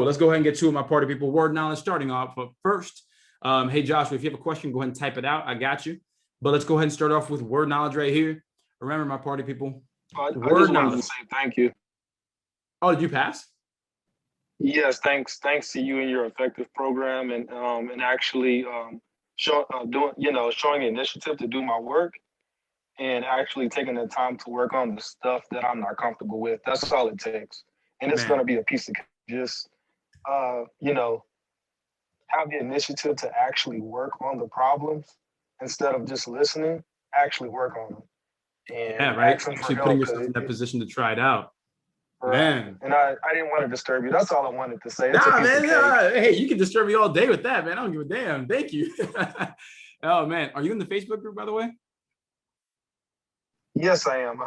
let's go ahead and get to it, my party people. Word knowledge starting off. But first, hey, Joshua, if you have a question, go ahead and type it out. I got you. But let's go ahead and start off with word knowledge right here. Remember, my party people. I just wanted to say thank you. Oh, did you pass? Yes, thanks to you and your effective program, and actually showing initiative to do my work, and actually taking the time to work on the stuff that I'm not comfortable with. That's all it takes, and it's going to be a piece of just have the initiative to actually work on the problems instead of just listening. Actually work on them. And yeah, right. Actually putting yourself in that position to try it out. Right. Man. And I didn't want to disturb you. That's all I wanted to say. Nah, man. Hey, you can disturb me all day with that, man. I don't give a damn. Thank you. Oh, man. Are you in the Facebook group, by the way? Yes, I am.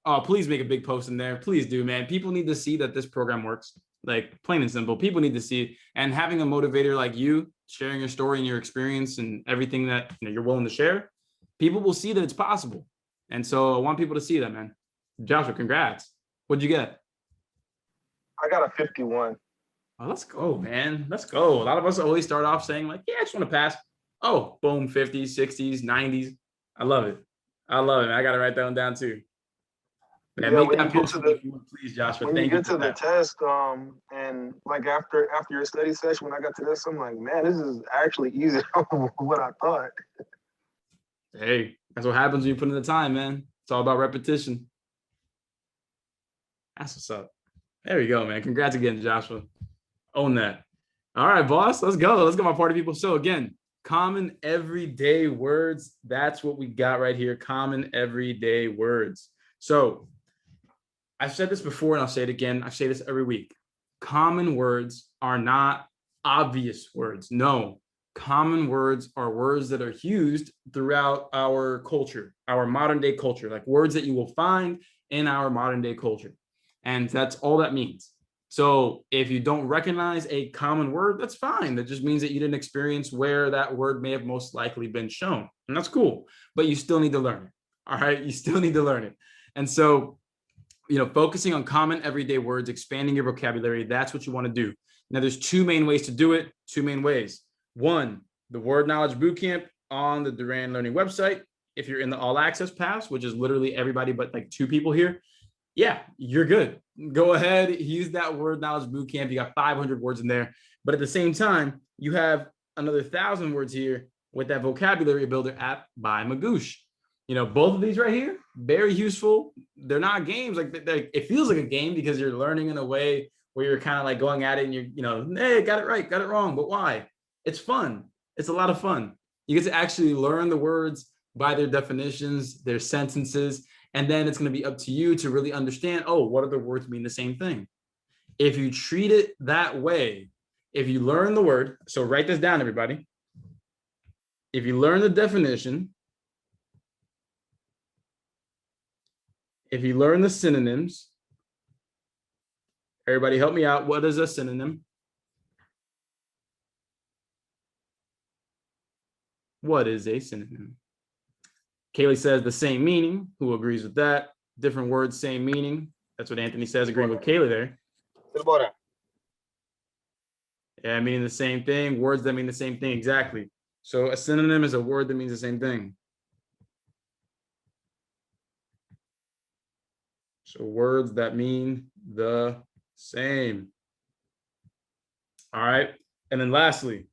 Oh, please make a big post in there. Please do, man. People need to see that this program works. Like, plain and simple. People need to see it. And having a motivator like you, sharing your story and your experience and everything that you're willing to share, people will see that it's possible. And so I want people to see that, man. Joshua, congrats. What'd you get? I got a 51. Oh, let's go, man. Let's go. A lot of us always start off saying like, yeah, I just want to pass. Oh, boom, 50s, 60s, 90s. I love it. I love it. I got to write that one down too. Man, make that post if you want, please, Joshua. When you get to the test, and like after your study session, when I got to this, I'm like, man, this is actually easier than what I thought. Hey, that's what happens when you put in the time, man. It's all about repetition. That's what's up. There we go, man. Congrats again, Joshua. Own that. All right, boss. Let's go. Let's go, my party people. So again, common everyday words. That's what we got right here. Common everyday words. So I've said this before and I'll say it again. I say this every week. Common words are not obvious words. No, common words are words that are used throughout our culture, our modern day culture, like words that you will find in our modern day culture. And that's all that means. So if you don't recognize a common word, that's fine. That just means that you didn't experience where that word may have most likely been shown. And that's cool, but you still need to learn it. All right. You still need to learn it. And so, focusing on common everyday words, expanding your vocabulary, that's what you want to do. Now, there's two main ways to do it, two main ways. One, the Word Knowledge Bootcamp on the Duran Learning website. If you're in the All Access Pass, which is literally everybody but like 2 people here, yeah, you're good. Go ahead, use that Word Knowledge Bootcamp. You got 500 words in there. But at the same time, you have another 1,000 words here with that Vocabulary Builder app by Magoosh. Both of these right here, very useful. They're not games. It feels like a game because you're learning in a way where you're kind of like going at it and you're, hey, got it right, got it wrong. But why? It's fun. It's a lot of fun. You get to actually learn the words by their definitions, their sentences, and then it's going to be up to you to really understand, oh, what other words mean the same thing? If you treat it that way, if you learn the word, so write this down, everybody. If you learn the definition, if you learn the synonyms, everybody help me out. What is a synonym? What is a synonym? Kaylee says the same meaning. Who agrees with that? Different words, same meaning. That's what Anthony says, agreeing with Kaylee there. Yeah, meaning the same thing. Words that mean the same thing, exactly. So a synonym is a word that means the same thing. So words that mean the same. All right. And then lastly,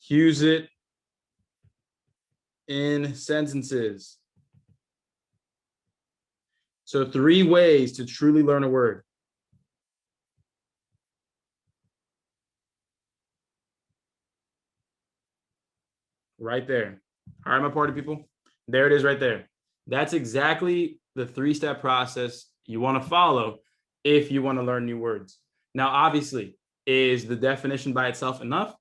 use it in sentences. So 3 ways to truly learn a word. Right there. All right, my party people. There it is right there. That's exactly the 3-step process you want to follow if you want to learn new words. Now, obviously, is the definition by itself enough?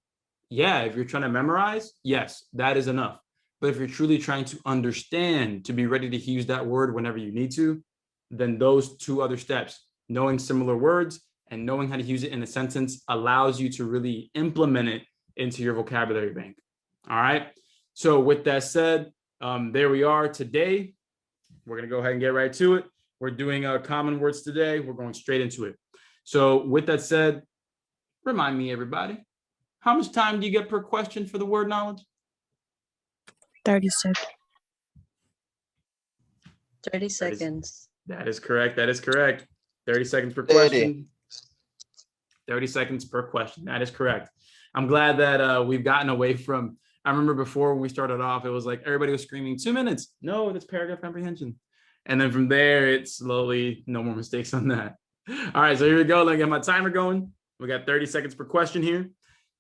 Yeah, if you're trying to memorize, yes, that is enough. But if you're truly trying to understand, to be ready to use that word whenever you need to, then those 2 other steps, knowing similar words and knowing how to use it in a sentence, allows you to really implement it into your vocabulary bank. All right. So with that said, there we are today. We're going to go ahead and get right to it. We're doing common words today. We're going straight into it. So with that said, remind me, everybody, how much time do you get per question for the word knowledge? 30 seconds. 30 seconds. That is correct. That is correct. 30 seconds per question. 30 seconds per question. That is correct. I'm glad that we've gotten away from, I remember before when we started off, it was like everybody was screaming 2 minutes. No, that's paragraph comprehension. And then from there, it's slowly, no more mistakes on that. All right, so here we go. Let me get my timer going. We got 30 seconds per question here.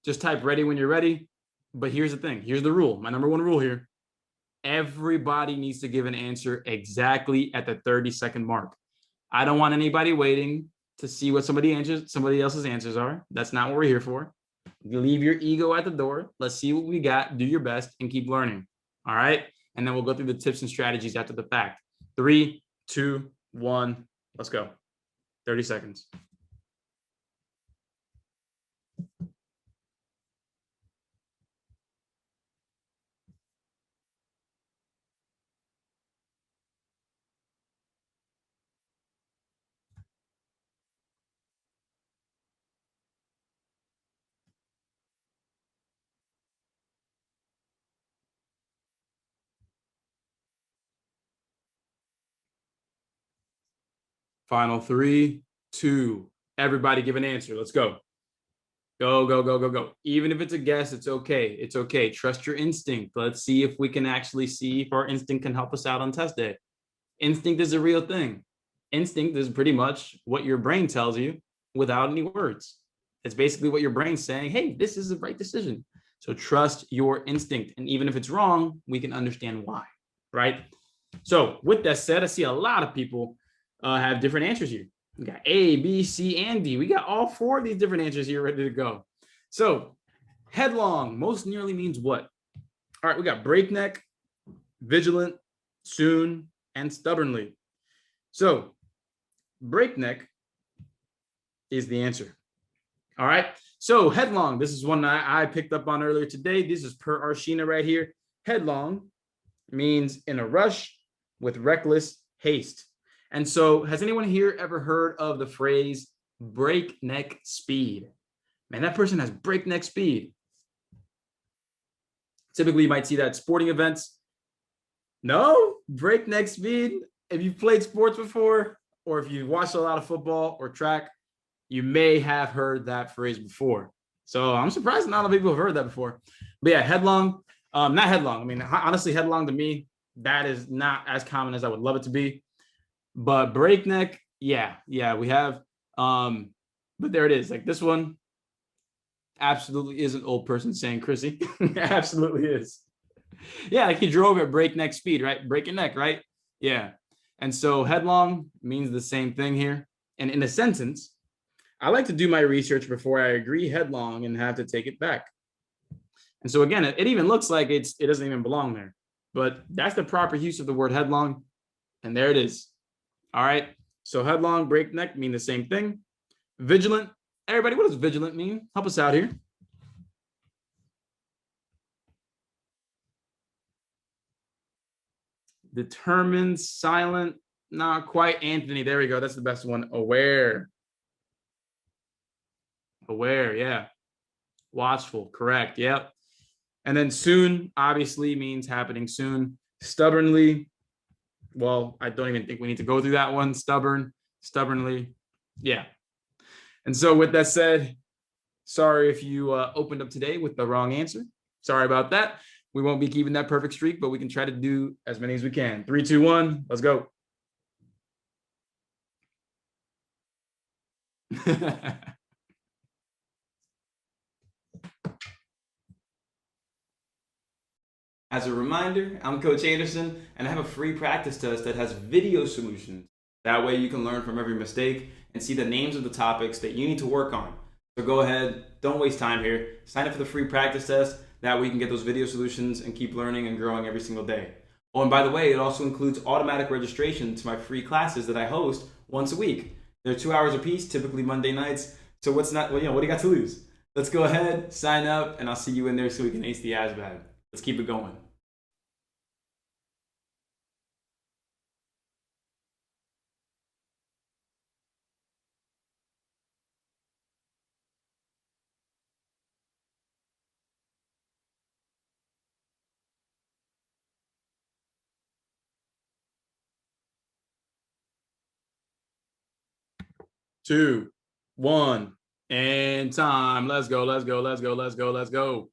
Just type ready when you're ready. But here's the thing. Here's the rule. My number one rule here. Everybody needs to give an answer exactly at the 30-second mark. I don't want anybody waiting to see what somebody else's answers are. That's not what we're here for. You leave your ego at the door. Let's see what we got. Do your best and keep learning. All right. And then we'll go through the tips and strategies after the fact. 3, 2, 1. Let's go. 30 seconds. Final 3, 2. Everybody give an answer. Let's go. Go, go, go, go, go. Even if it's a guess, it's okay. It's okay. Trust your instinct. Let's see if we can actually see if our instinct can help us out on test day. Instinct is a real thing. Instinct is pretty much what your brain tells you without any words. It's basically what your brain's saying, hey, this is the right decision. So trust your instinct. And even if it's wrong, we can understand why, right? So with that said, I see a lot of people have different answers here. We got A, B, C, and D. We got all 4 of these different answers here ready to go. So headlong most nearly means what? All right, we got breakneck, vigilant, soon, and stubbornly. So breakneck is the answer. All right. So headlong, this is one I picked up on earlier today. This is per Arshina right here. Headlong means in a rush with reckless haste. And so has anyone here ever heard of the phrase breakneck speed? Man, that person has breakneck speed. Typically, you might see that at sporting events. No, breakneck speed. If you've played sports before, or if you watched a lot of football or track, you may have heard that phrase before. So I'm surprised not a lot of people have heard that before. But yeah, headlong, not headlong. I mean, honestly, headlong to me, that is not as common as I would love it to be. But breakneck, yeah, we have. But there it is. Like this one absolutely is an old person saying Chrissy. Absolutely is. Yeah, like he drove at breakneck speed, right? Break your neck, right? Yeah. And so headlong means the same thing here. And in a sentence, I like to do my research before I agree headlong and have to take it back. And so again, it even looks like it doesn't even belong there. But that's the proper use of the word headlong. And there it is. All right. So headlong, breakneck mean the same thing. Vigilant. Everybody, what does vigilant mean? Help us out here. Determined, silent, not quite. Anthony, there we go. That's the best one. Aware. Aware, yeah. Watchful, correct. Yep. And then soon, obviously, means happening soon. Stubbornly. Well, I don't even think we need to go through that one. Stubbornly. Yeah. And so with that said, sorry if you opened up today with the wrong answer. Sorry about that. We won't be keeping that perfect streak, but we can try to do as many as we can. 3, 2, 1, let's go. As a reminder, I'm Coach Anderson, and I have a free practice test that has video solutions. That way you can learn from every mistake and see the names of the topics that you need to work on. So go ahead, don't waste time here. Sign up for the free practice test. That way you can get those video solutions and keep learning and growing every single day. Oh, and by the way, it also includes automatic registration to my free classes that I host once a week. They're 2 hours apiece, typically Monday nights. So what do you got to lose? Let's go ahead, sign up, and I'll see you in there so we can ace the ASVAB. Let's keep it going. 2, 1, and time. Let's go, let's go, let's go, let's go, let's go.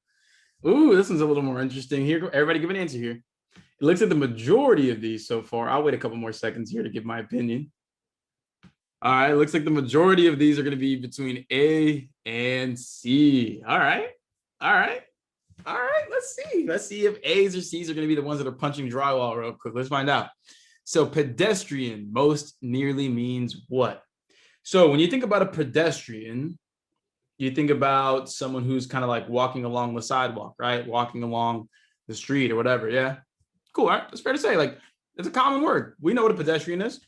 Ooh, this one's a little more interesting here. Everybody give an answer here. It looks like the majority of these so far. I'll wait a couple more seconds here to give my opinion. All right, looks like the majority of these are going to be between A and C. All right, all right, all right. Let's see. Let's see if A's or C's are going to be the ones that are punching drywall real quick. Let's find out. So pedestrian most nearly means what? So when you think about a pedestrian, you think about someone who's kind of like walking along the sidewalk, right? Walking along the street or whatever. Yeah. Cool. All right. It's fair to say, like, it's a common word. We know what a pedestrian is.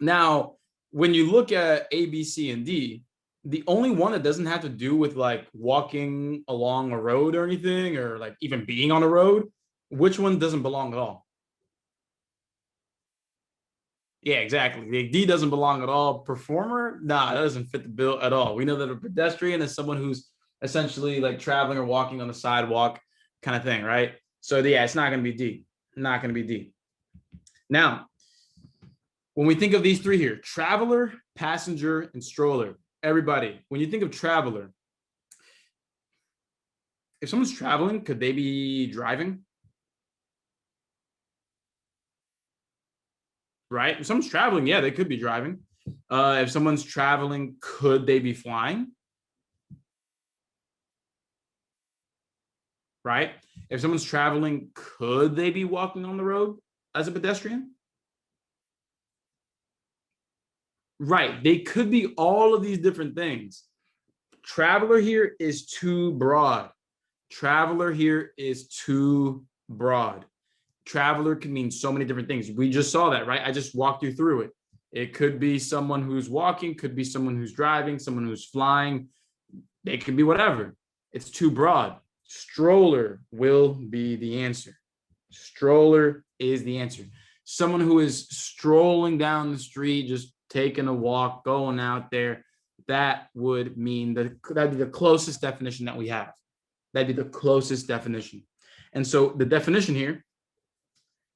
Now, when you look at A, B, C, and D, the only one that doesn't have to do with like walking along a road or anything, or like even being on a road, which one doesn't belong at all? Yeah, exactly. The D doesn't belong at all. Performer? Nah, that doesn't fit the bill at all. We know that a pedestrian is someone who's essentially like traveling or walking on the sidewalk kind of thing, right? So yeah, it's not going to be D. Not going to be D. Now, when we think of these three here, traveler, passenger, and stroller, everybody, when you think of traveler, if someone's traveling, could they be driving? Right? If someone's traveling, yeah, they could be driving. If someone's traveling, could they be flying? Right? If someone's traveling, could they be walking on the road as a pedestrian? Right. They could be all of these different things. Traveler here is too broad. Traveler here is too broad. Traveler can mean so many different things. We just saw that, right? I just walked you through it. It could be someone who's walking, could be someone who's driving, someone who's flying. They could be whatever. It's too broad. Stroller will be the answer. Stroller is the answer. Someone who is strolling down the street, just taking a walk, going out there, that would mean that'd be the closest definition that we have. That'd be the closest definition. And so the definition here,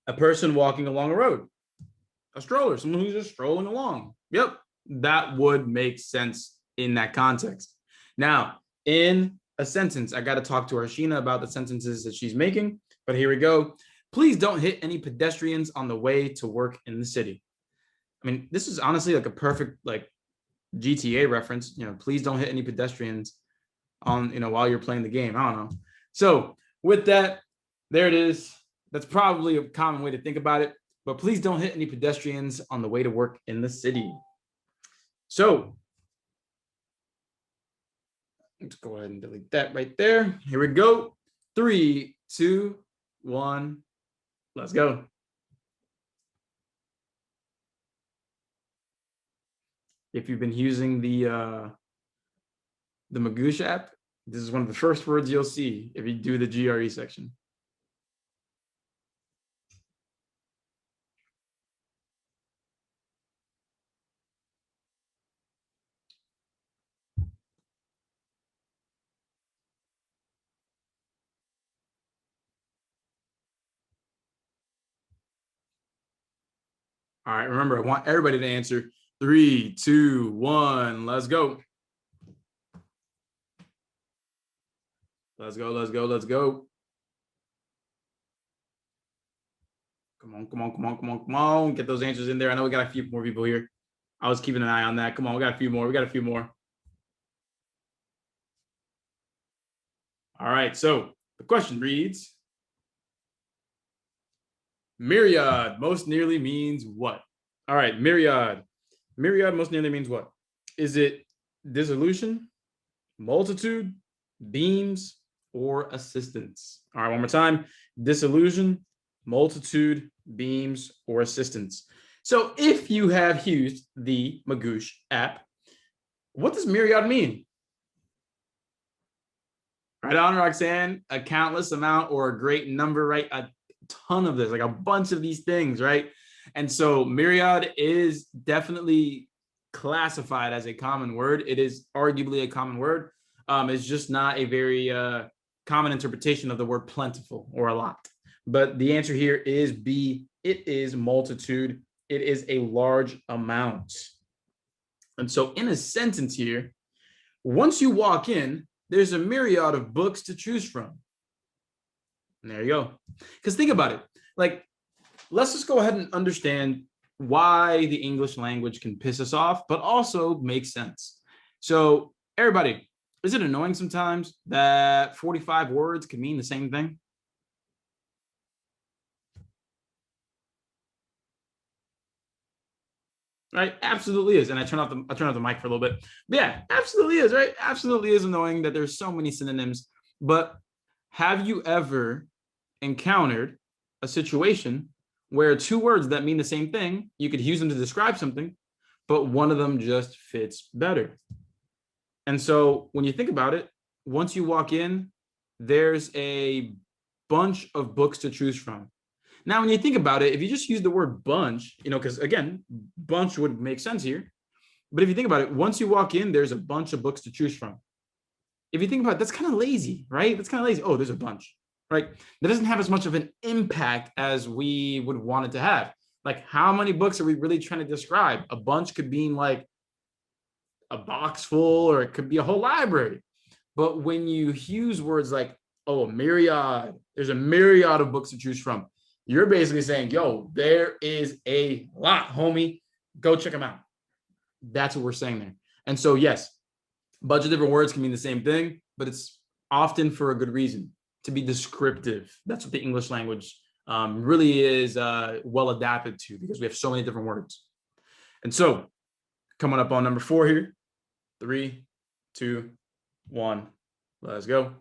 a person walking along a road, a stroller, someone who's just strolling along. Yep, that would make sense in that context. Now, in a sentence, I got to talk to Arshina about the sentences that she's making, but here we go. Please don't hit any pedestrians on the way to work in the city. I mean, this is honestly like a perfect like GTA reference. You know, please don't hit any pedestrians on, you know, while you're playing the game. I don't know. So with that, there it is. That's probably a common way to think about it, but please don't hit any pedestrians on the way to work in the city. So let's go ahead and delete that right there. Here we go. 3, 2, 1. Let's go. If you've been using the Magoosh app, this is one of the first words you'll see if you do the GRE section. All right, remember, I want everybody to answer. 3, 2, 1, let's go. Let's go, let's go, let's go. Come on, come on, come on, come on, come on. Get those answers in there. I know we got a few more people here. I was keeping an eye on that. Come on, we got a few more. We got a few more. All right, so the question reads, myriad most nearly means what? All right, myriad. Myriad most nearly means what? Is it dissolution, multitude, beams, or assistance? All right, one more time. Dissolution, multitude, beams, or assistance. So if you have used the Magoosh app, what does myriad mean? Right on, Roxanne, a countless amount or a great number, right? A ton of this, like a bunch of these things, right? And so myriad is definitely classified as a common word. It is arguably a common word. It's just not a very common interpretation of the word plentiful or a lot. But the answer here is B. It is multitude. It is a large amount. And so in a sentence here, once you walk in, there's a myriad of books to choose from. And there you go. Because think about it. Like, let's just go ahead and understand why the English language can piss us off, but also make sense. So everybody, is it annoying sometimes that 45 words can mean the same thing? Right, absolutely is. And I turn off the mic for a little bit. But yeah, absolutely is, right? Absolutely is annoying that there's so many synonyms. But have you ever encountered a situation where two words that mean the same thing, you could use them to describe something, but one of them just fits better? And so when you think about it, once you walk in, there's a bunch of books to choose from. Now, when you think about it, if you just use the word bunch, because again, bunch would make sense here. But if you think about it, once you walk in, there's a bunch of books to choose from. If you think about it, that's kind of lazy, right? That's kind of lazy. Oh, there's a bunch, right? That doesn't have as much of an impact as we would want it to have. Like, how many books are we really trying to describe? A bunch could mean like a box full, or it could be a whole library. But when you use words like, oh, a myriad, there's a myriad of books to choose from, you're basically saying, yo, there is a lot, homie. Go check them out. That's what we're saying there. And so, yes, a bunch of different words can mean the same thing, but it's often for a good reason, to be descriptive. That's what the English language really is well adapted to, because we have so many different words. And so, coming up on number 4 here, 3, 2, 1, let's go.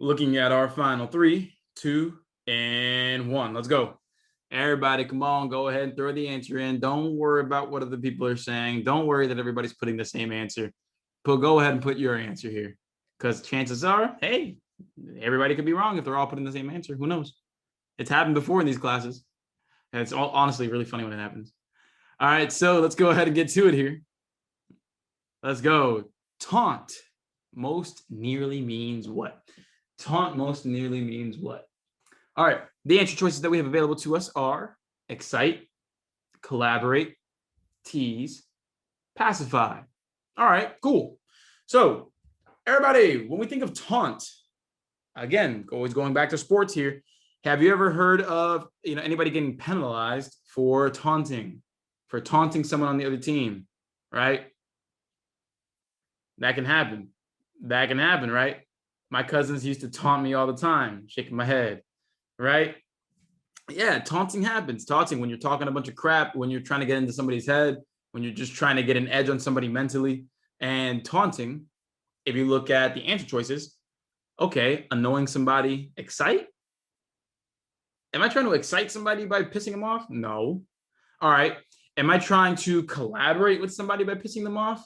Looking at our final 3, 2, and 1. Let's go. Everybody, come on, go ahead and throw the answer in. Don't worry about what other people are saying. Don't worry that everybody's putting the same answer. Go ahead and put your answer here, because chances are, hey, everybody could be wrong if they're all putting the same answer. Who knows? It's happened before in these classes. And it's honestly really funny when it happens. All right, so let's go ahead and get to it here. Let's go. Taunt most nearly means what? Taunt most nearly means what? All right, the answer choices that we have available to us are excite, collaborate, tease, pacify. All right, cool. So everybody, when we think of taunt, again, always going back to sports here, have you ever heard of anybody getting penalized for taunting someone on the other team, right? That can happen. That can happen, right? My cousins used to taunt me all the time, shaking my head, right? Yeah, taunting happens. Taunting when you're talking a bunch of crap, when you're trying to get into somebody's head, when you're just trying to get an edge on somebody mentally. And taunting, if you look at the answer choices, okay, annoying somebody, excite. Am I trying to excite somebody by pissing them off? No. All right. Am I trying to collaborate with somebody by pissing them off?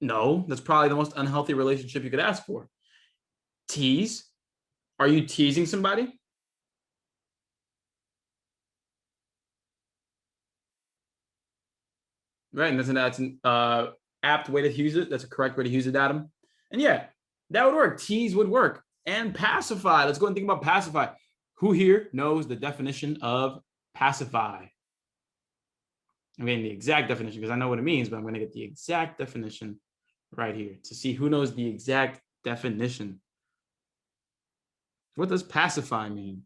No. That's probably the most unhealthy relationship you could ask for. Tease. Are you teasing somebody? Right. And that's an apt way to use it. That's a correct way to use it, Adam. And yeah, that would work. Tease would work. And pacify. Let's go and think about pacify. Who here knows the definition of pacify? I'm getting the exact definition because I know what it means, but I'm going to get the exact definition right here to see who knows the exact definition. What does pacify mean?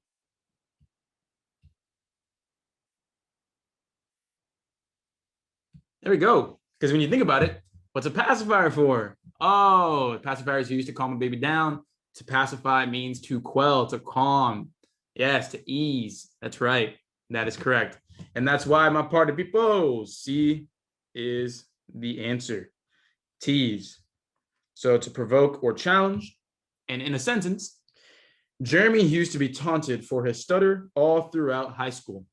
There we go. Because when you think about it, what's a pacifier for? Oh, pacifiers are used to calm a baby down. To pacify means to quell, to calm. Yes, to ease. That's right. That is correct. And that's why my party people, C is the answer. Tease. So to provoke or challenge. And in a sentence, Jeremy used to be taunted for his stutter all throughout high school.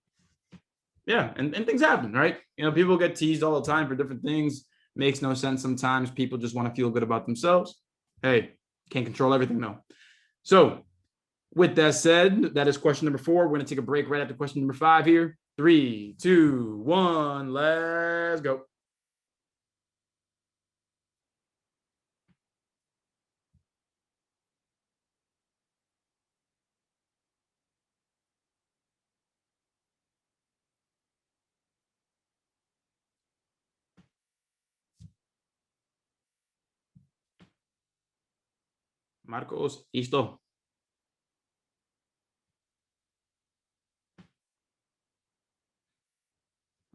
Yeah, and things happen, right? People get teased all the time for different things. Makes no sense sometimes. People just want to feel good about themselves. Hey, can't control everything, though. So with that said, that is question number 4. We're going to take a break right after question number 5 here. 3, 2, 1, let's go. Marcos, listo.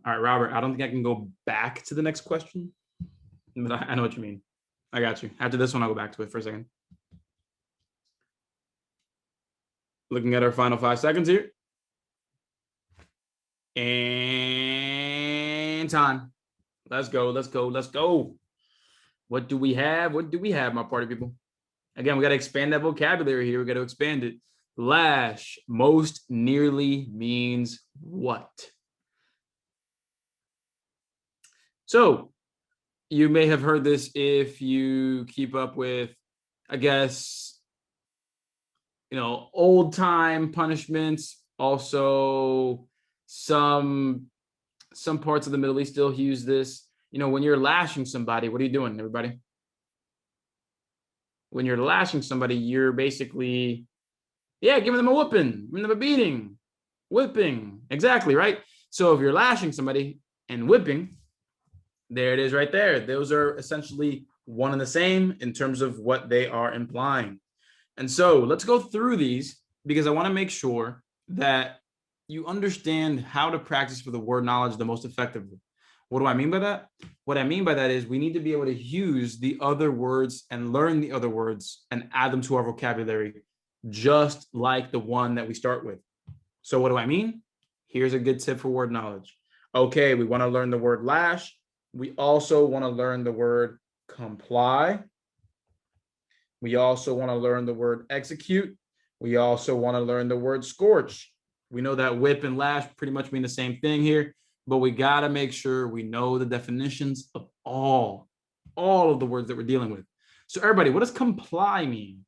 All right, Robert, I don't think I can go back to the next question, but I know what you mean. I got you. After this one, I'll go back to it for a second. Looking at our final 5 seconds here. And time. Let's go, let's go, let's go. What do we have? What do we have, my party people? Again, we got to expand that vocabulary here. We got to expand it. Lash most nearly means what? So you may have heard this if you keep up with, I guess, old time punishments. Also, some parts of the Middle East still use this. When you're lashing somebody, what are you doing, everybody? When you're lashing somebody, you're basically, giving them a whooping, giving them a beating, whipping. Exactly, right? So if you're lashing somebody and whipping, there it is right there. Those are essentially one and the same in terms of what they are implying. And so let's go through these because I want to make sure that you understand how to practice for the word knowledge the most effectively. What do I mean by that? What I mean by that is we need to be able to use the other words and learn the other words and add them to our vocabulary, just like the one that we start with. So what do I mean? Here's a good tip for word knowledge. Okay, we want to learn the word lash. We also want to learn the word comply. We also want to learn the word execute. We also want to learn the word scorch. We know that whip and lash pretty much mean the same thing here, but we got to make sure we know the definitions of all of the words that we're dealing with. So everybody, what does comply mean?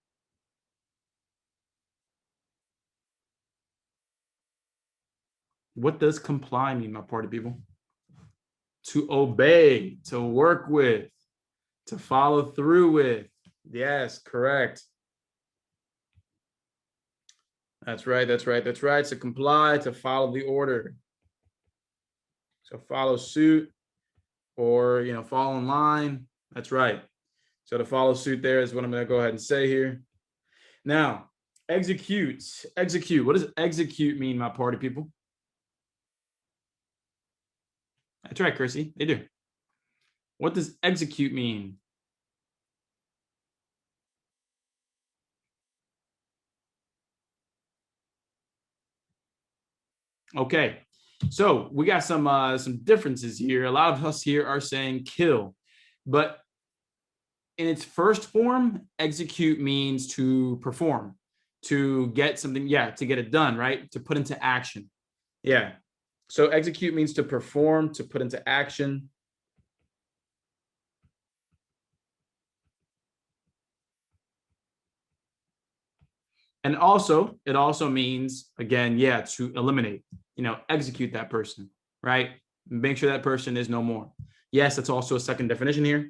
What does comply mean, my party people? To obey, to work with, to follow through with. Yes, correct. That's right, that's right, that's right. To comply, to follow the order. So follow suit or, fall in line. That's right. So to follow suit there is what I'm going to go ahead and say here. Now, execute. Execute. What does execute mean, my party people? That's right, Chrissy. They do. What does execute mean? Okay, so we got some differences here. A lot of us here are saying kill, but in its first form, execute means to perform, to get something, to get it done, right? To put into action. Yeah. So execute means to perform, to put into action. And also, it also means, again, to eliminate, execute that person, right? Make sure that person is no more. Yes, that's also a second definition here.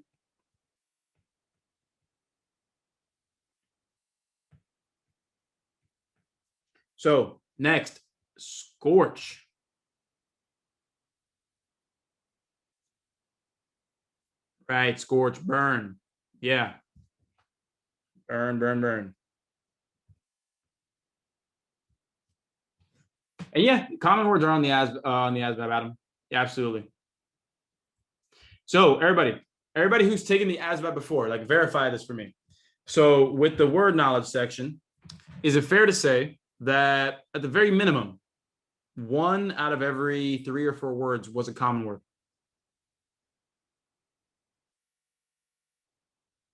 So next, scorch. Right, scorch, burn. Yeah. Burn, burn, burn. And common words are on the ASVAB, Adam. Yeah, absolutely. So everybody who's taken the ASVAB before, like verify this for me. So with the word knowledge section, is it fair to say that at the very minimum, 1 out of every 3 or 4 words was a common word?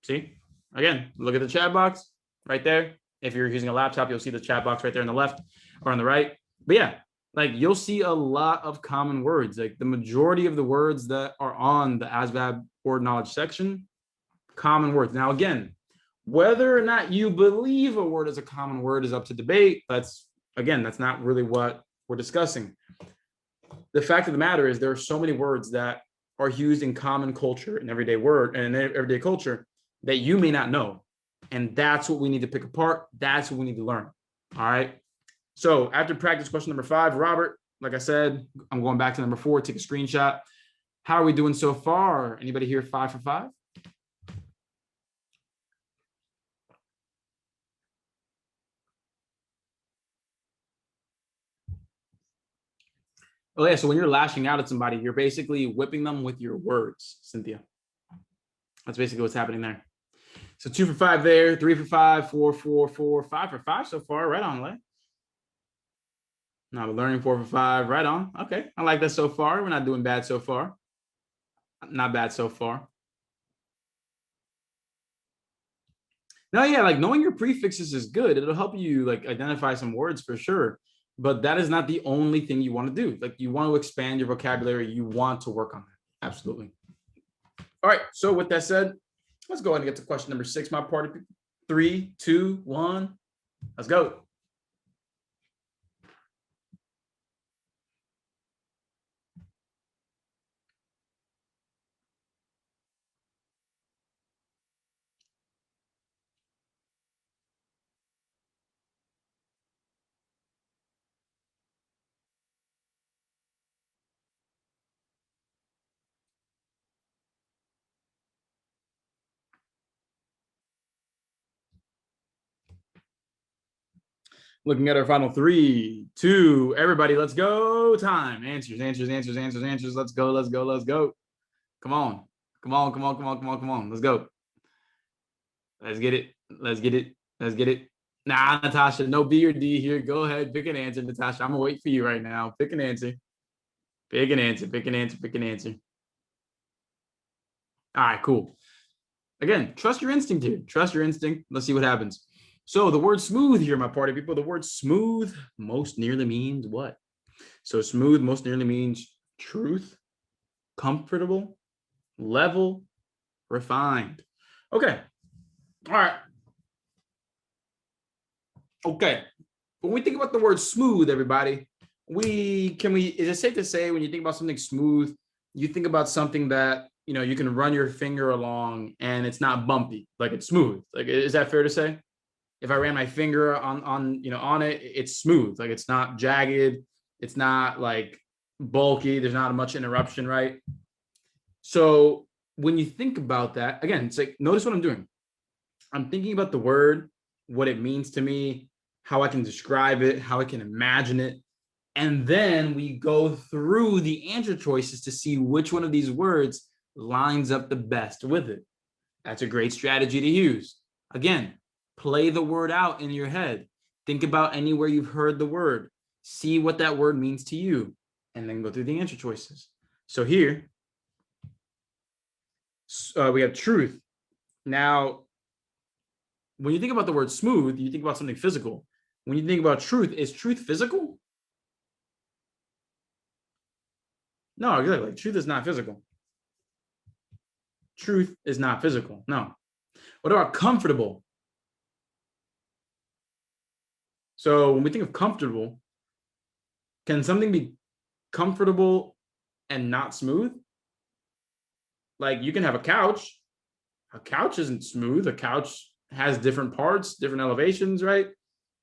See, again, look at the chat box right there. If you're using a laptop, you'll see the chat box right there on the left or on the right. But Like you'll see a lot of common words. Like the majority of the words that are on the ASVAB word knowledge section, common words. Now, again, whether or not you believe a word is a common word is up to debate. That's not really what we're discussing. The fact of the matter is there are so many words that are used in common culture and everyday culture that you may not know. And that's what we need to pick apart. That's what we need to learn. All right. So after practice question number 5, Robert, like I said, I'm going back to number 4, take a screenshot. How are we doing so far? Anybody here 5 for 5? Oh yeah, so when you're lashing out at somebody, you're basically whipping them with your words, Cynthia. That's basically what's happening there. So 2 for 5 there, 3 for 5, 4 for 4, 5 for 5 so far. Right on, Lay. Now we're learning 4 for 5. Right on. Okay, I like that so far. We're not doing bad so far. Not bad so far. No, yeah, like knowing your prefixes is good. It'll help you like identify some words for sure. But that is not the only thing you want to do. Like you want to expand your vocabulary. You want to work on that. Absolutely. All right. So with that said, let's go ahead and get to question number 6, my party. 3, 2, 1. Let's go. Looking at our final 3, 2, everybody, let's go. Time. Answers. Let's go. Come on. Let's go. Let's get it. Nah, Natasha, no B or D here. Go ahead, pick an answer, Natasha. I'm gonna wait for you right now. Pick an answer. All right, cool. Again, trust your instinct here. Trust your instinct. Let's see what happens. So the word smooth here, my party people, the word smooth most nearly means what? So smooth most nearly means truth, comfortable, level, refined. Okay. All right. Okay. When we think about the word smooth, everybody, is it safe to say when you think about something smooth, you think about something that, you can run your finger along and it's not bumpy, like it's smooth. Like, is that fair to say? If I ran my finger on it, it's smooth. Like it's not jagged. It's not like bulky. There's not much interruption, right? So when you think about that, again, it's like, notice what I'm doing. I'm thinking about the word, what it means to me, how I can describe it, how I can imagine it. And then we go through the answer choices to see which one of these words lines up the best with it. That's a great strategy to use. Again, play the word out in your head. Think about anywhere you've heard the word. See what that word means to you, and then go through the answer choices. So here, we have truth. Now, when you think about the word smooth, you think about something physical. When you think about truth, is truth physical? No, exactly. Truth is not physical. Truth is not physical. No. What about comfortable? So when we think of comfortable, can something be comfortable and not smooth? Like you can have a couch. A couch isn't smooth. A couch has different parts, different elevations, right?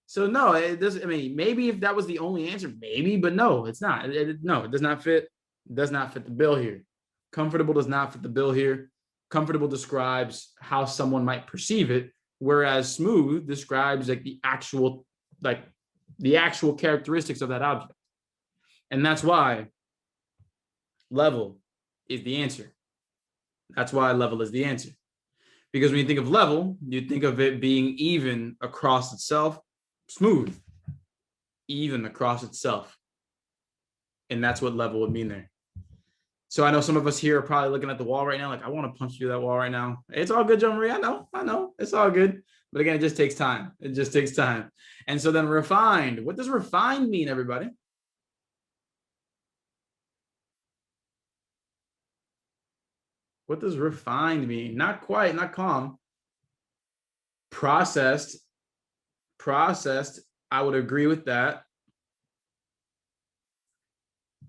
So no, it doesn't. I mean, maybe if that was the only answer, maybe, but no, it's not. No, it does not fit. It does not fit the bill here. Comfortable does not fit the bill here. Comfortable describes how someone might perceive it, whereas smooth describes like the actual characteristics of that object. And that's why level is the answer. That's why level is the answer. Because when you think of level, you think of it being even across itself, smooth, even across itself. And that's what level would mean there. So I know some of us here are probably looking at the wall right now, like, I want to punch through that wall right now. It's all good, John Marie. I know. It's all good. But again, it just takes time. And so then refined. What does refined mean, everybody? What does refined mean? Not quite, not calm. Processed. Processed. I would agree with that.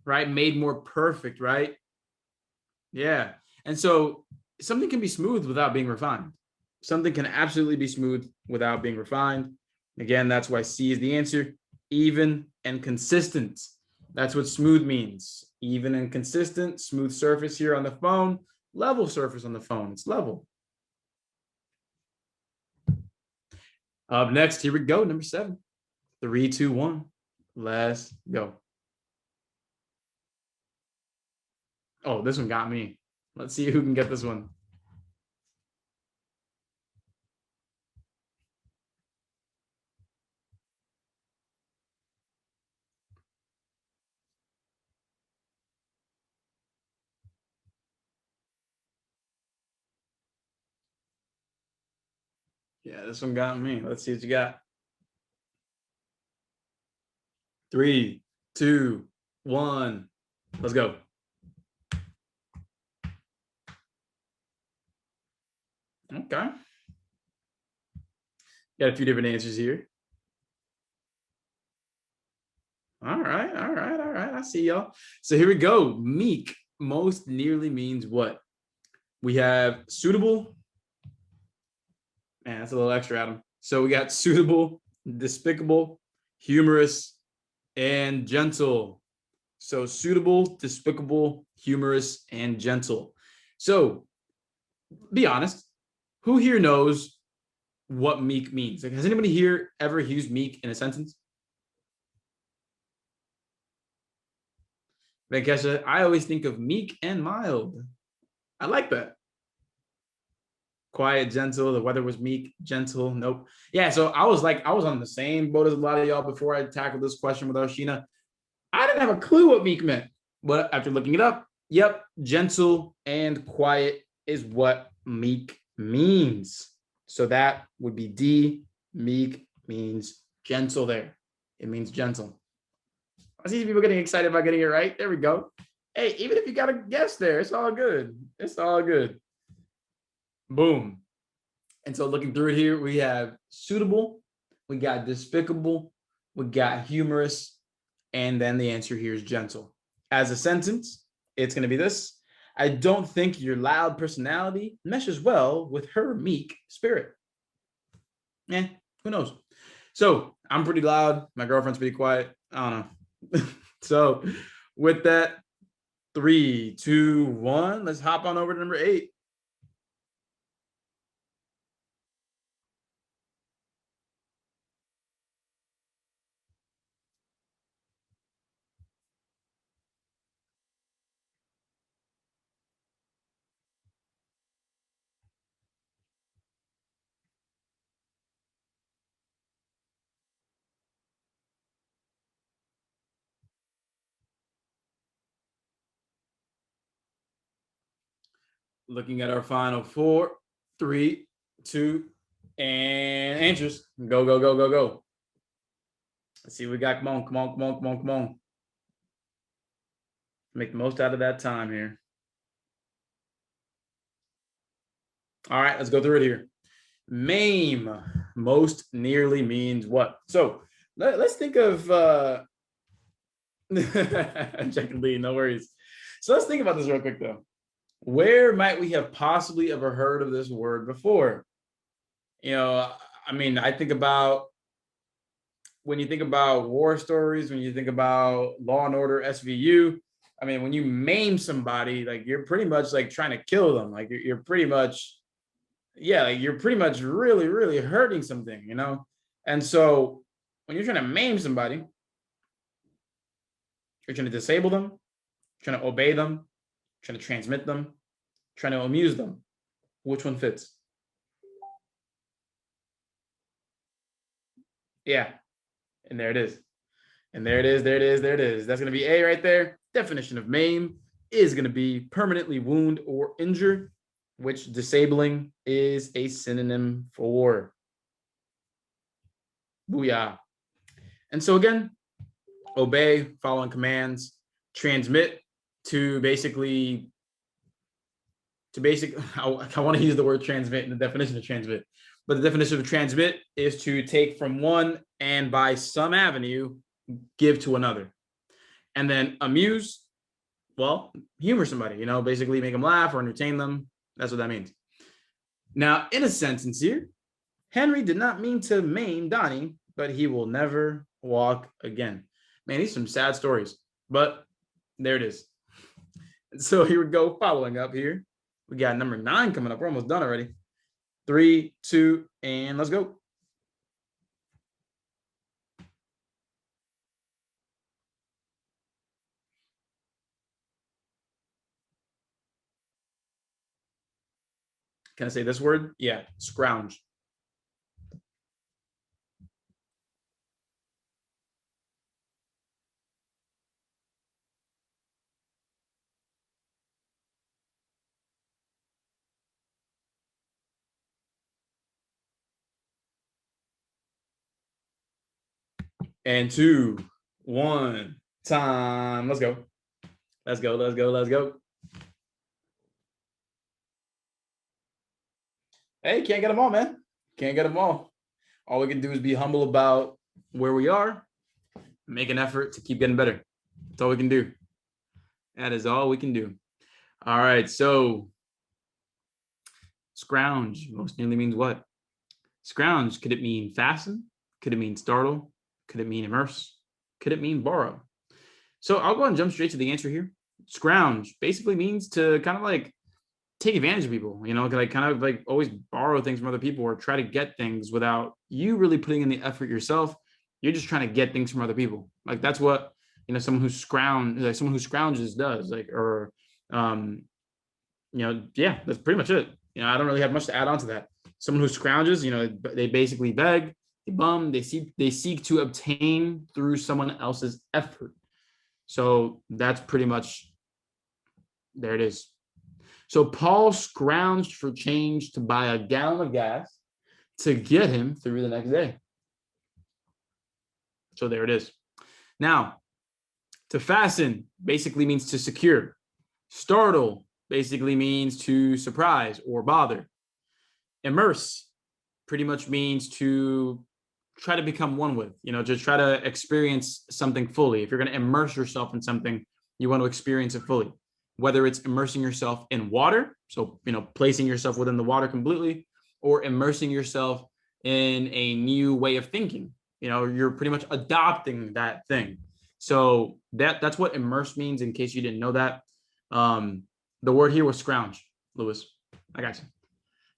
Right? Made more perfect, right? Yeah. And so something can be smooth without being refined. Something can absolutely be smooth without being refined. Again, that's why C is the answer. Even and consistent. That's what smooth means. Even and consistent. Smooth surface here on the phone. Level surface on the phone. It's level. Up next, here we go. Number 7. 3, 2, 1. Let's go. Oh, this one got me. Let's see who can get this one. Yeah, this one got me. Let's see what you got. 3, 2, 1. Let's go. Okay. Got a few different answers here. All right, all right, all right. I see y'all. So here we go. Meek most nearly means what? We have suitable. Man, that's a little extra, Adam. So we got suitable, despicable, humorous, and gentle. So suitable, despicable, humorous, and gentle. So be honest. Who here knows what meek means? Like, has anybody here ever used meek in a sentence? Venkesha, I always think of meek and mild. I like that. Quiet, gentle. The weather was meek, gentle. Nope. Yeah, so I was on the same boat as a lot of y'all before I tackled this question with Arshina. I didn't have a clue what meek meant, but after looking it up, yep, gentle and quiet is what meek means. So that would be D. Meek means gentle there. It means gentle. I see people getting excited about getting it right. There we go. Hey, even if you got a guess there, it's all good. It's all good. Boom. And so looking through it here, we have suitable, we got despicable, we got humorous, and then the answer here is gentle. As a sentence, it's going to be this. I don't think your loud personality meshes well with her meek spirit. Who knows? So I'm pretty loud. My girlfriend's pretty quiet. I don't know. So with that, 3, 2, 1, let's hop on over to number 8. Looking at our final 4, 3, 2, and answers. Go, go, go, go, go. Let's see what we got. Come on, come on, come on, come on, come on. Make the most out of that time here. All right, let's go through it here. Maim most nearly means what? So let's think of Jack and Lee, no worries. So let's think about this real quick though. Where might we have possibly ever heard of this word before? You know, I mean, I think about when you think about war stories, when you think about Law and Order, SVU, I mean, when you maim somebody, like you're pretty much like trying to kill them. Like you're pretty much, yeah, like you're pretty much really, really hurting something, you know? And so when you're trying to maim somebody, you're trying to disable them, trying to obey them, trying to transmit them, trying to amuse them. Which one fits? Yeah. And there it is. And there it is, there it is, there it is. That's going to be A right there. Definition of maim is going to be permanently wound or injure, which disabling is a synonym for. Booyah. And so again, obey, following commands, transmit to basically to I want to use the word transmit in the definition of transmit, but the definition of transmit is to take from one and by some avenue give to another. And then amuse, well, humor somebody, basically make them laugh or entertain them. That's what that means. Now, in a sentence here, Henry did not mean to maim Donnie, but he will never walk again. Man, these are some sad stories, but there it is. So here we go, following up here. We got number 9 coming up. We're almost done already. 3, 2, and let's go. Can I say this word? Yeah, scrounge. And 2, 1, time. Let's go. Let's go, let's go, let's go. Hey, can't get them all, man. Can't get them all. All we can do is be humble about where we are, make an effort to keep getting better. That's all we can do. That is all we can do. All right, so scrounge most nearly means what? Scrounge, could it mean fasten? Could it mean startle? Could it mean immerse? Could it mean borrow? So I'll go and jump straight to the answer here. Scrounge basically means to kind of like take advantage of people, like kind of like always borrow things from other people or try to get things without you really putting in the effort yourself. You're just trying to get things from other people. Like that's what, someone who scrounges does, like, or, yeah, that's pretty much it. I don't really have much to add on to that. Someone who scrounges, they basically beg, they bum, they seek to obtain through someone else's effort. So that's pretty much, there it is. So Paul scrounged for change to buy a gallon of gas to get him through the next day. So there it is. Now, to fasten basically means to secure. Startle basically means to surprise or bother. Immerse pretty much means to try to become one with, just try to experience something fully. If you're going to immerse yourself in something, you want to experience it fully. Whether it's immersing yourself in water, so, placing yourself within the water completely, or immersing yourself in a new way of thinking, you're pretty much adopting that thing. So that's what immerse means, in case you didn't know that. The word here was scrounge, Lewis. I got you.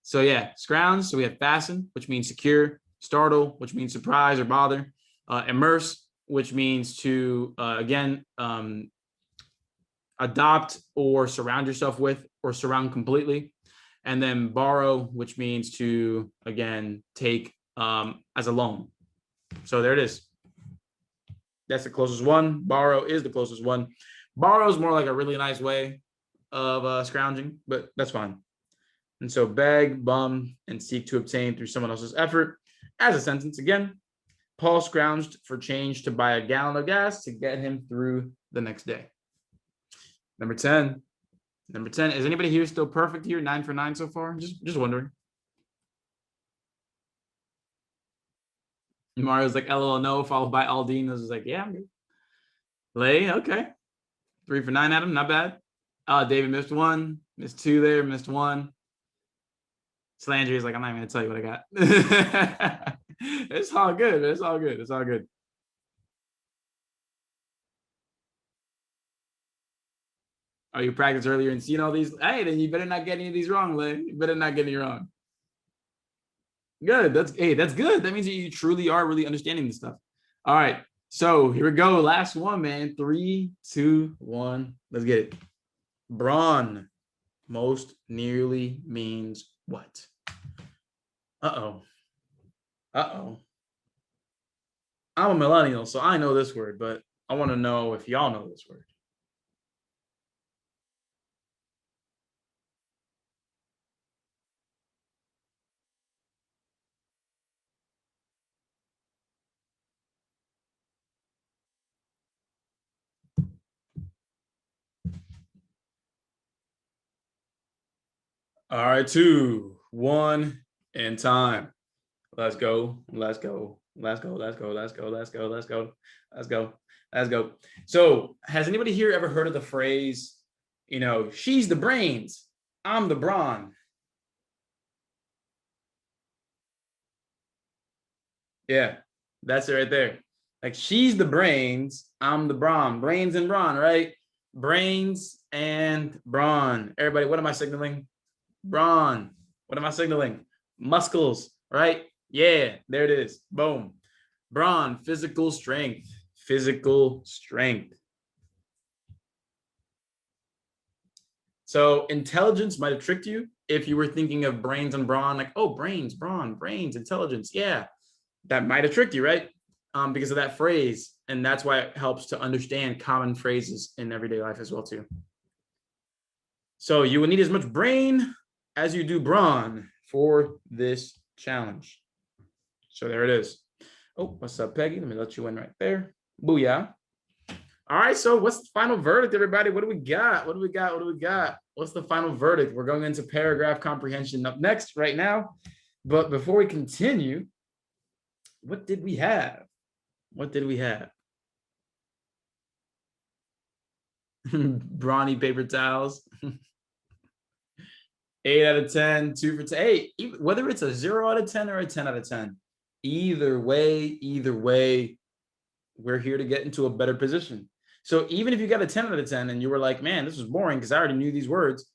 So yeah, scrounge. So we have fasten, which means secure, startle, which means surprise or bother, immerse, which means to, again, adopt or surround yourself with or surround completely. And then borrow, which means to, again, take as a loan. So there it is. That's the closest one. Borrow is the closest one. Borrow is more like a really nice way of scrounging, but that's fine. And so beg, bum, and seek to obtain through someone else's effort. As a sentence, again, Paul scrounged for change to buy a gallon of gas to get him through the next day. Number 10. Is anybody here still perfect here? 9 for 9 so far? Just wondering. Mario's like, LOL, no, followed by Aldine. This is like, yeah, I'm good. Lay, okay. 3 for 9, Adam, not bad. David missed 1, missed 2 there, missed 1. Slandry is like, I'm not even gonna tell you what I got. It's all good. It's all good. It's all good. Oh, you practiced earlier and seen all these? Hey, then you better not get any of these wrong, Lay. You better not get any wrong. Good. That's good. That means that you truly are really understanding this stuff. All right. So here we go. Last one, man. 3, 2, 1. Let's get it. Brawn most nearly means what? Uh-oh. I'm a millennial, so I know this word, but I want to know if y'all know this word. All right, 2, 1, and time. Let's go. Let's go. Let's go. Let's go. Let's go. Let's go. Let's go. Let's go. Let's go. So, has anybody here ever heard of the phrase, she's the brains, I'm the brawn? Yeah, that's it right there. Like, she's the brains, I'm the brawn. Brains and brawn, right? Brains and brawn. Everybody, what am I signaling? Brawn. What am I signaling? Muscles, right? Yeah, there it is. Boom. Brawn, physical strength. Physical strength. So intelligence might have tricked you if you were thinking of brains and brawn, like, oh, brains, brawn, brains, intelligence. Yeah, that might have tricked you, right? Because of that phrase. And that's why it helps to understand common phrases in everyday life as well, too. So you will need as much brain as you do brawn for this challenge. So there it is. Oh, what's up, Peggy? Let me let you in right there. Booyah. All right, so what's the final verdict, everybody? What do we got? What do we got? What do we got? What's the final verdict? We're going into paragraph comprehension up next right now. But before we continue, what did we have? What did we have? Brawny paper towels. 8 out of 10, 2 for 10. Hey, whether it's a 0 out of 10 or a 10 out of 10, either way, we're here to get into a better position. So even if you got a 10 out of 10 and you were like, man, this was boring because I already knew these words,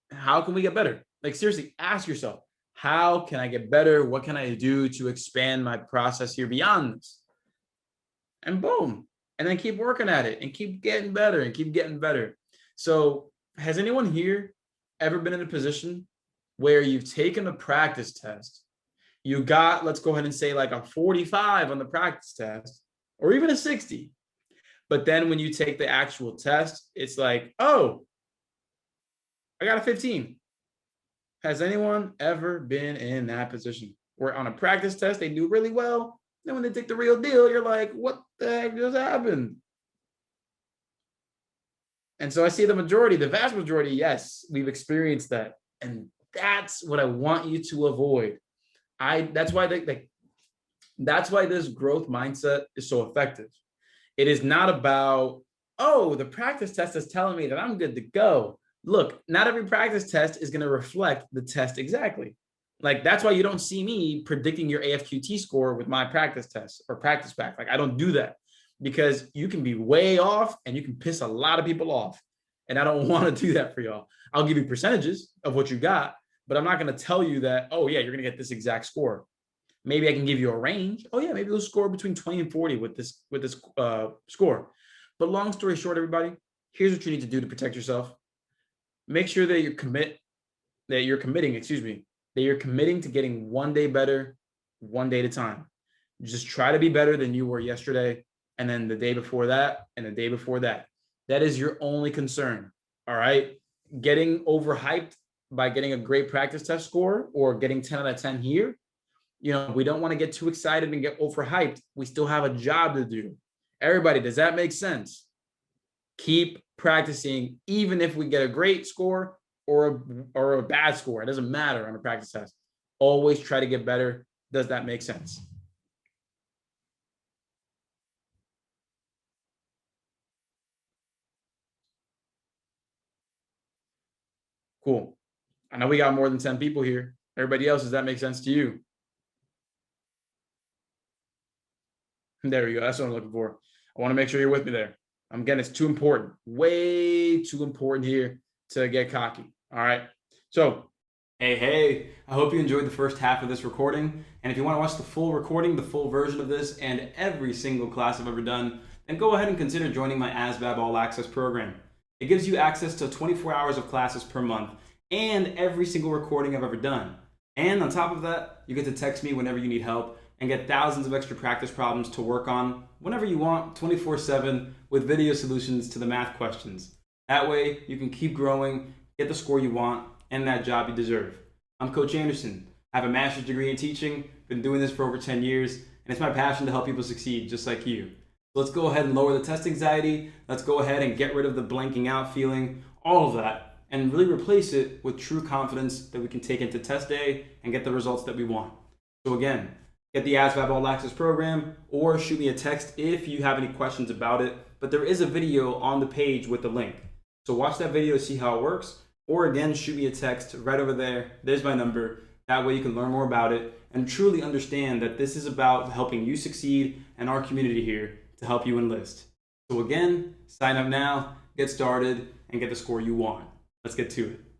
how can we get better? Like, seriously, ask yourself, how can I get better? What can I do to expand my process here beyond this? And boom. And then keep working at it and keep getting better and keep getting better. So has anyone here ever been in a position where you've taken a practice test? You got, let's go ahead and say, like a 45 on the practice test, or even a 60. But then when you take the actual test, it's like, oh, I got a 15. Has anyone ever been in that position where on a practice test, they do really well? Then when they take the real deal, you're like, what the heck just happened? And so I see the vast majority, yes, we've experienced that. And that's what I want you to avoid. That's why this growth mindset is so effective. It is not about, oh, the practice test is telling me that I'm good to go. Look, not every practice test is going to reflect the test exactly. Like, that's why you don't see me predicting your AFQT score with my practice test or practice pack. Like, I don't do that because you can be way off and you can piss a lot of people off. And I don't want to do that for y'all. I'll give you percentages of what you got, but I'm not going to tell you that, oh yeah, you're going to get this exact score. Maybe I can give you a range. Oh yeah, maybe you'll score between 20 and 40 with this score. But long story short, everybody, here's what you need to do to protect yourself. Make sure that you're committing to getting one day better, one day at a time. Just try to be better than you were yesterday, and then the day before that, and the day before that. That is your only concern. All right. Getting overhyped by getting a great practice test score or getting 10 out of 10 here. We don't want to get too excited and get overhyped. We still have a job to do. Everybody, does that make sense? Keep practicing, even if we get a great score or a bad score. It doesn't matter on a practice test. Always try to get better. Does that make sense? Cool. I know we got more than 10 people here. Everybody else, does that make sense to you? There we go. That's what I'm looking for. I want to make sure you're with me there. Again, it's too important. Way too important here to get cocky. All right. So, hey, I hope you enjoyed the first half of this recording. And if you want to watch the full recording, the full version of this, and every single class I've ever done, then go ahead and consider joining my ASVAB All Access program. It gives you access to 24 hours of classes per month and every single recording I've ever done. And on top of that, you get to text me whenever you need help and get thousands of extra practice problems to work on whenever you want, 24/7, with video solutions to the math questions. That way, you can keep growing, get the score you want, and that job you deserve. I'm Coach Anderson. I have a master's degree in teaching, been doing this for over 10 years, and it's my passion to help people succeed just like you. So let's go ahead and lower the test anxiety. Let's go ahead and get rid of the blanking out feeling, all of that. and really replace it with true confidence that we can take into test day and get the results that we want. So again, get the ASVAB All Access program or shoot me a text if you have any questions about it. But there is a video on the page with the link. So watch that video to see how it works. Or again, shoot me a text right over there. There's my number. That way you can learn more about it and truly understand that this is about helping you succeed and our community here to help you enlist. So again, sign up now, get started, and get the score you want. Let's get to it.